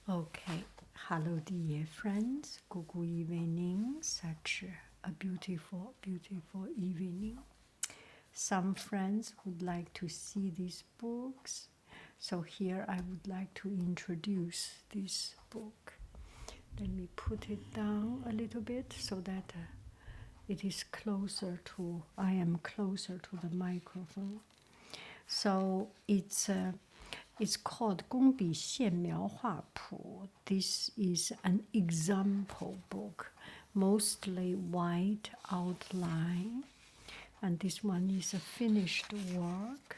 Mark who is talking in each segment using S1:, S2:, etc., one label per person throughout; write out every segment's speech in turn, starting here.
S1: Okay, hello dear friends, good evening, such a beautiful, beautiful evening. Some friends would like to see these books, so here I would like to introduce this book. Let me put it down a little bit so that it is closer to, I am closer to the microphone. So it's called Gongbi Bamboo. This is an example book, mostly white outline, and this one is a finished work,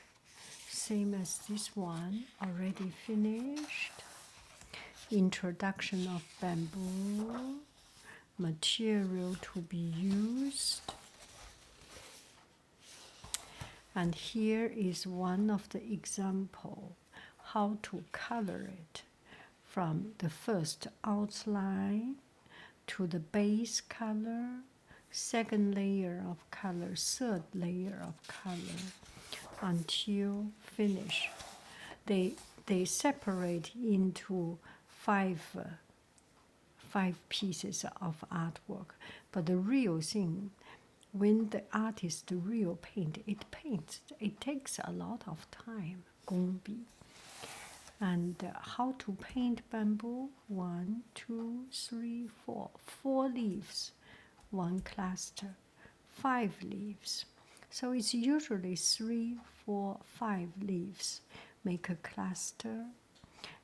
S1: same as this one, already finished. Introduction of bamboo, material to be used. And here is one of the example how to color it from the first outline to the base color, second layer of color, third layer of color until finish. They separate into five pieces of artwork, but the real thing, when the artist real paints, it takes a lot of time, Gongbi. And how to paint bamboo? 1, 2, 3, 4. 4 leaves, 1 cluster, 5 leaves. So it's usually 3, 4, 5 leaves make a cluster,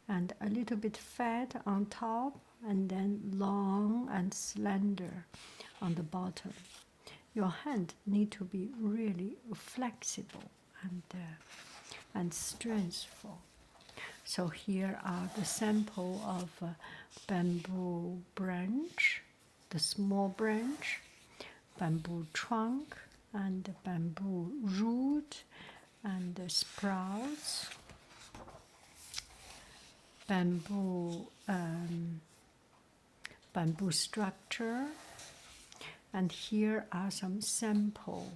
S1: and a little bit fat on top, and then long and slender on the bottom. Your hand need to be really flexible and strengthful. So here are the sample of bamboo branch, the small branch, bamboo trunk, and bamboo root, and the sprouts, bamboo structure, and here are some sample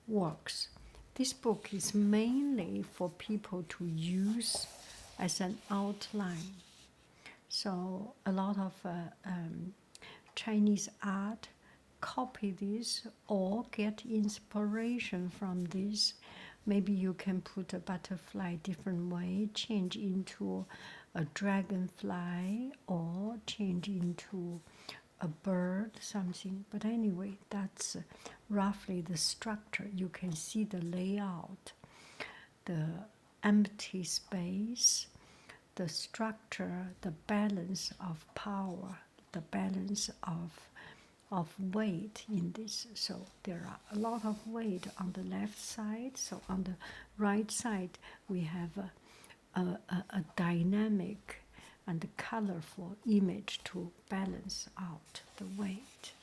S1: works. This book is mainly for people to use as an outline. So a lot of Chinese art copy this or get inspiration from this. Maybe you can put a butterfly different way, change into a dragonfly, or change into a bird, something. But anyway, that's roughly the structure. You can see the layout, the empty space, the structure, the balance of power, the balance of weight in this. So there are a lot of weight on the left side. So on the right side, we have a dynamic and colorful image to balance out the weight.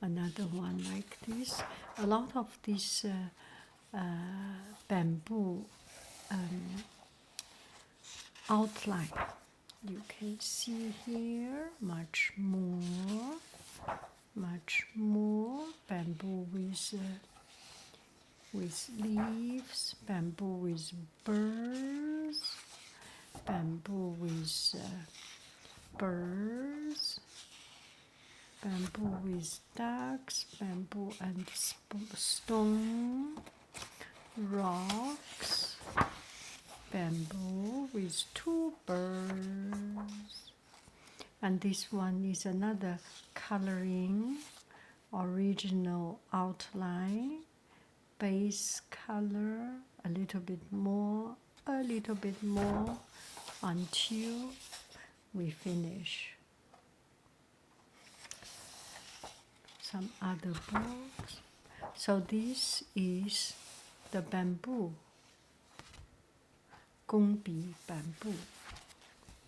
S1: Another one like this. A lot of these bamboo outline. You can see here much more bamboo with leaves, bamboo with birds, bamboo with birds, bamboo with ducks, bamboo and stone, rocks, bamboo with 2 birds. And this one is another coloring, original outline, base color, a little bit more, until we finish. Some other books. So this is the bamboo, Gongbi Bamboo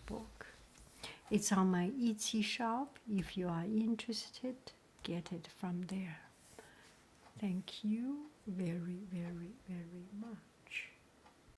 S1: book. It's on my Etsy shop. If you are interested, get it from there. Thank you very, very, very much.